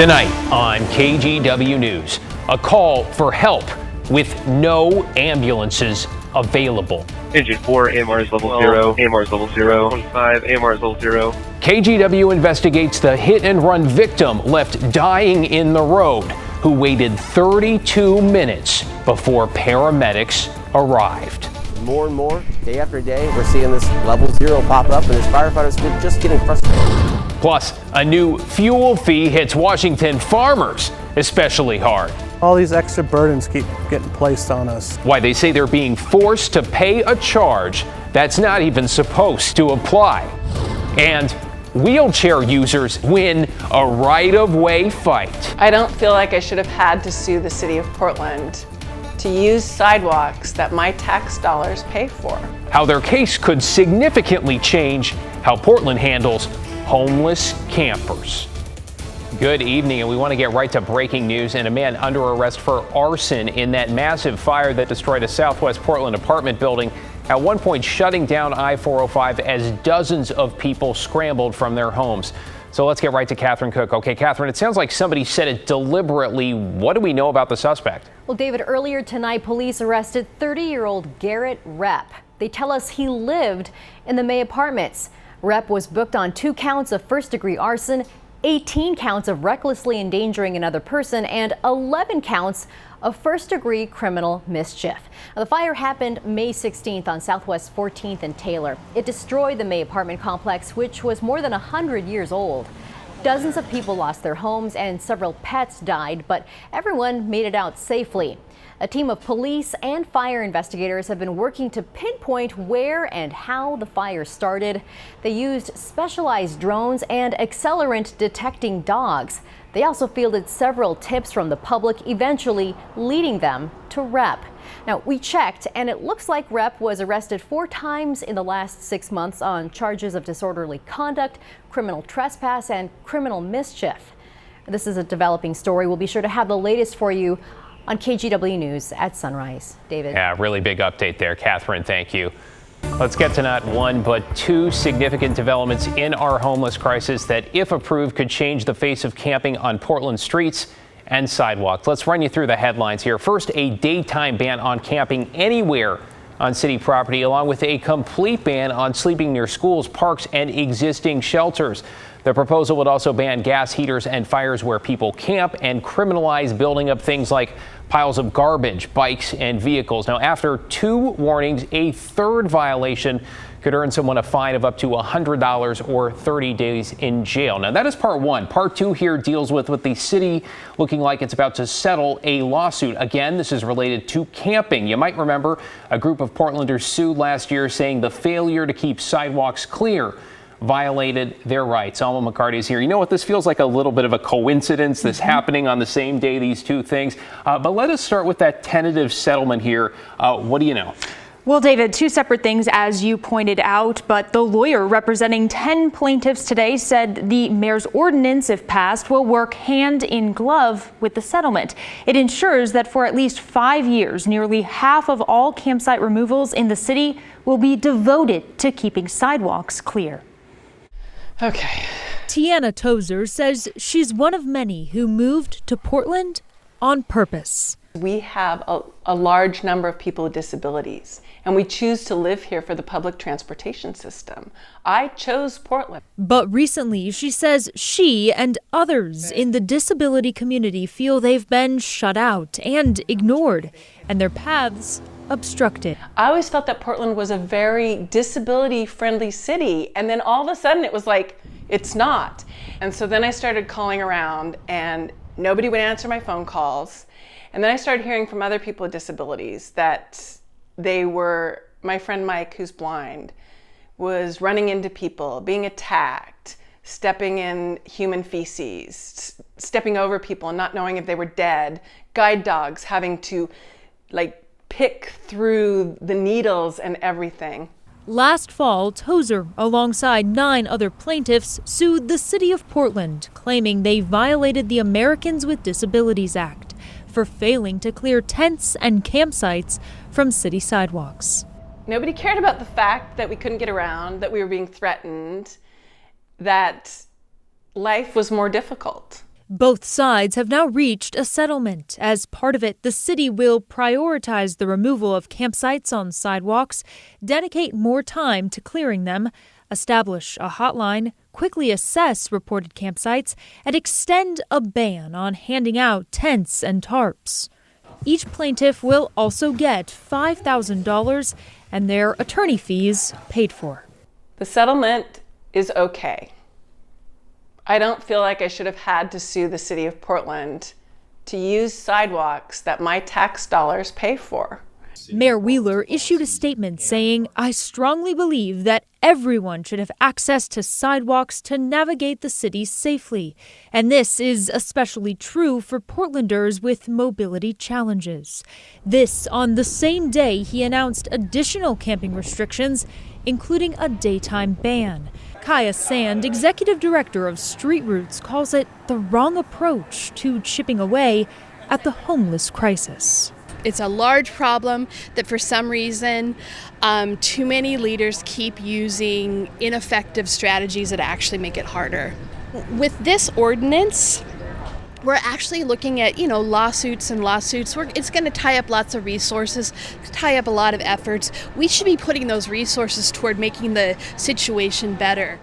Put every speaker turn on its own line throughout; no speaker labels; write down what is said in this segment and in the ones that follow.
Tonight on KGW News, a call for help with no ambulances available.
Engine 4, AMR is level 0, AMR is level 0, 25, AMR is level 0.
KGW investigates the hit-and-run victim left dying in the road, who waited 32 minutes before paramedics arrived.
More and more, day after day, we're seeing this level 0 pop up, and as firefighters, we're just getting frustrated.
Plus, a new fuel fee hits Washington farmers especially hard.
All these extra burdens keep getting placed on us.
Why they say they're being forced to pay a charge that's not even supposed to apply. And wheelchair users win a right-of-way fight.
I don't feel like I should have had to sue the city of Portland to use sidewalks that my tax dollars pay for.
How their case could significantly change how Portland handles homeless campers. Good evening, and we want to get right to breaking news and a man under arrest for arson in that massive fire that destroyed a Southwest Portland apartment building, at one point shutting down I-405 as dozens of people scrambled from their homes. So let's get right to Catherine Cook. Okay, Catherine, it sounds like somebody said it deliberately. What do we know about the suspect?
Well, David, earlier tonight, police arrested 30-year-old Garrett Rep. They tell us he lived in the May Apartments. Rep was booked on 2 counts of first-degree arson, 18 counts of recklessly endangering another person, and 11 counts of first-degree criminal mischief. Now, the fire happened May 16th on Southwest 14th and Taylor. It destroyed the May apartment complex, which was more than 100 years old. Dozens of people lost their homes and several pets died, but everyone made it out safely. A team of police and fire investigators have been working to pinpoint where and how the fire started. They used specialized drones and accelerant detecting dogs. They also fielded several tips from the public, eventually leading them to Rep. Now, we checked, and it looks like Rep was arrested 4 times in the last 6 months on charges of disorderly conduct, criminal trespass, and criminal mischief. This is a developing story. We'll be sure to have the latest for you on KGW News at sunrise. David.
Yeah, really big update there, Catherine. Thank you. Let's get to not one, but 2 significant developments in our homeless crisis that, if approved, could change the face of camping on Portland streets and sidewalks. Let's run you through the headlines here. First, a daytime ban on camping anywhere on city property, along with a complete ban on sleeping near schools, parks, and existing shelters. The proposal would also ban gas heaters and fires where people camp and criminalize building up things like piles of garbage, bikes, and vehicles. Now, after 2 warnings, a 3rd violation could earn someone a fine of up to $100 or 30 days in jail. Now, that is part 1. Part 2 here deals with the city looking like it's about to settle a lawsuit. Again, this is related to camping. You might remember a group of Portlanders sued last year, saying the failure to keep sidewalks clear violated their rights. Alma McCarty is here. You know what? This feels like a little bit of a coincidence, this happening on the same day, these 2 things. But let us start with that tentative settlement here. What do you know?
Well, David, 2 separate things, as you pointed out, but the lawyer representing 10 plaintiffs today said the mayor's ordinance, if passed, will work hand in glove with the settlement. It ensures that for at least 5 years, nearly half of all campsite removals in the city will be devoted to keeping sidewalks clear.
Okay.
Tiana Tozer says she's one of many who moved to Portland on purpose.
We have a large number of people with disabilities, and we choose to live here for the public transportation system. I chose Portland.
But recently, she says she and others in the disability community feel they've been shut out and ignored, and their paths obstructed.
I always felt that Portland was a very disability-friendly city, and then all of a sudden it was like, it's not. And so then I started calling around, and nobody would answer my phone calls. And then I started hearing from other people with disabilities that my friend Mike, who's blind, was running into people, being attacked, stepping in human feces, stepping over people and not knowing if they were dead, guide dogs having to pick through the needles and everything.
Last fall, Tozer, alongside 9 other plaintiffs, sued the city of Portland, claiming they violated the Americans with Disabilities Act for failing to clear tents and campsites from city sidewalks.
Nobody cared about the fact that we couldn't get around, that we were being threatened, that life was more difficult.
Both sides have now reached a settlement. As part of it, the city will prioritize the removal of campsites on sidewalks, dedicate more time to clearing them, establish a hotline, quickly assess reported campsites, and extend a ban on handing out tents and tarps. Each plaintiff will also get $5,000 and their attorney fees paid for.
The settlement is okay. I don't feel like I should have had to sue the city of Portland to use sidewalks that my tax dollars pay for.
Mayor Wheeler issued a statement saying, "I strongly believe that everyone should have access to sidewalks to navigate the city safely. And this is especially true for Portlanders with mobility challenges." This on the same day he announced additional camping restrictions, including a daytime ban. Kaya Sand, executive director of Street Roots, calls it the wrong approach to chipping away at the homeless crisis.
It's a large problem that for some reason too many leaders keep using ineffective strategies that actually make it harder. With this ordinance, we're actually looking at, lawsuits and lawsuits. It's going to tie up lots of resources, tie up a lot of efforts. We should be putting those resources toward making the situation better.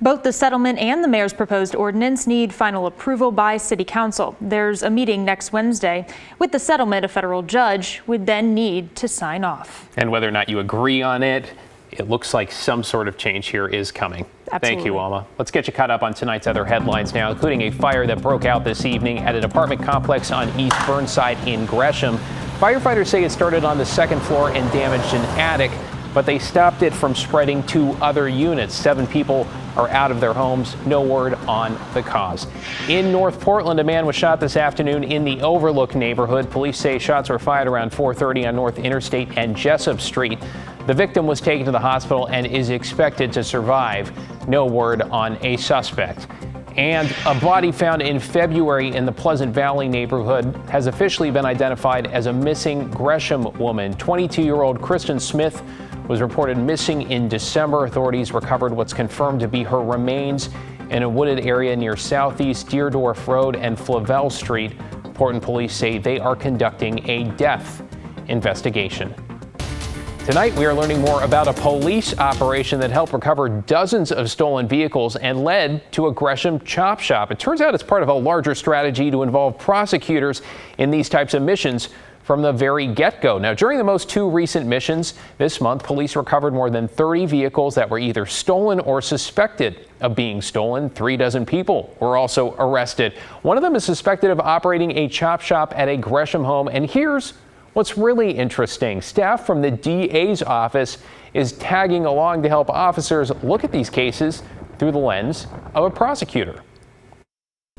Both the settlement and the mayor's proposed ordinance need final approval by City Council. There's a meeting next Wednesday. With the settlement, a federal judge would then need to sign off.
And whether or not you agree on it, it looks like some sort of change here is coming.
Absolutely.
Thank you, Alma. Let's get you caught up on tonight's other headlines now, including a fire that broke out this evening at an apartment complex on East Burnside in Gresham. Firefighters say it started on the second floor and damaged an attic, but they stopped it from spreading to other units. 7 people are out of their homes. No word on the cause. In North Portland, a man was shot this afternoon in the Overlook neighborhood. Police say shots were fired around 4:30 on North Interstate and Jessup Street. The victim was taken to the hospital and is expected to survive. No word on a suspect. And a body found in February in the Pleasant Valley neighborhood has officially been identified as a missing Gresham woman. 22-year-old Kristen Smith was reported missing in December. Authorities recovered what's confirmed to be her remains in a wooded area near Southeast Deerdorf Road and Flavel Street. Portland police say they are conducting a death investigation. Tonight, we are learning more about a police operation that helped recover dozens of stolen vehicles and led to a Gresham chop shop. It turns out it's part of a larger strategy to involve prosecutors in these types of missions from the very get-go. Now, during the most 2 recent missions this month, police recovered more than 30 vehicles that were either stolen or suspected of being stolen. 36 people were also arrested. One of them is suspected of operating a chop shop at a Gresham home. And here's what's really interesting. Staff from the DA's office is tagging along to help officers look at these cases through the lens of a prosecutor.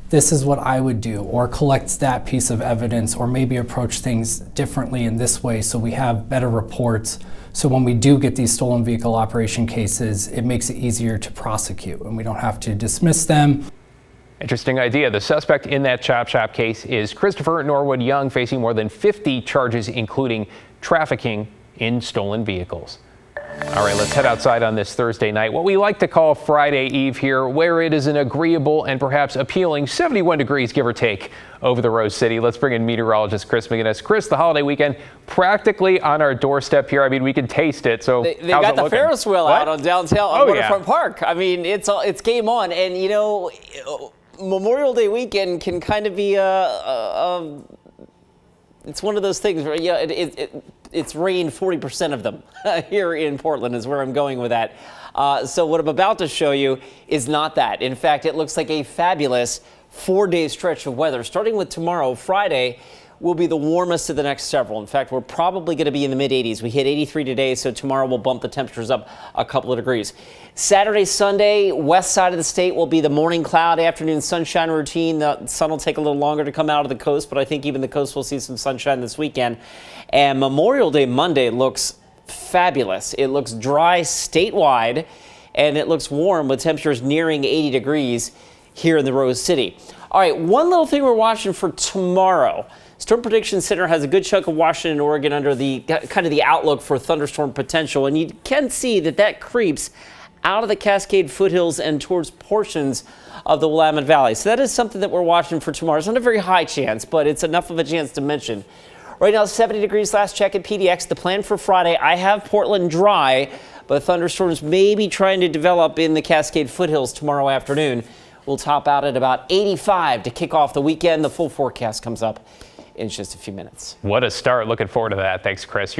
This is what I would do, or collect that piece of evidence, or maybe approach things differently in this way so we have better reports. So when we do get these stolen vehicle operation cases, it makes it easier to prosecute and we don't have to dismiss them.
Interesting idea. The suspect in that chop shop case is Christopher Norwood Young, facing more than 50 charges, including trafficking in stolen vehicles. All right, let's head outside on this Thursday night, what we like to call Friday Eve here, where it is an agreeable and perhaps appealing 71 degrees, give or take, over the Rose City. Let's bring in meteorologist Chris McGinnis. Chris, the holiday weekend practically on our doorstep here. I mean, we can taste it. So
they got the Ferris wheel out on downtown on Waterfront Park. I mean, it's game on. And, you know, Memorial Day weekend can kind of be it's one of those things where, you know, it's rained 40% of them here in Portland is where I'm going with that. So what I'm about to show you is not that. In fact, it looks like a fabulous 4-day stretch of weather. Starting with tomorrow, Friday, will be the warmest of the next several. In fact, we're probably going to be in the mid-80s. We hit 83 today, so tomorrow we'll bump the temperatures up a couple of degrees. Saturday, Sunday, west side of the state will be the morning cloud, afternoon sunshine routine. The sun will take a little longer to come out of the coast, but I think even the coast will see some sunshine this weekend. And Memorial Day Monday looks fabulous. It looks dry statewide, and it looks warm with temperatures nearing 80 degrees here in the Rose City. All right, one little thing we're watching for tomorrow. Storm Prediction Center has a good chunk of Washington and Oregon under the kind of the outlook for thunderstorm potential, and you can see that creeps out of the Cascade foothills and towards portions of the Willamette Valley. So that is something that we're watching for tomorrow. It's not a very high chance, but it's enough of a chance to mention. Right now, 70 degrees last check at PDX. The plan for Friday, I have Portland dry, but thunderstorms may be trying to develop in the Cascade foothills tomorrow afternoon. We'll top out at about 85 to kick off the weekend. The full forecast comes up in just a few minutes.
What a start. Looking forward to that. Thanks, Chris.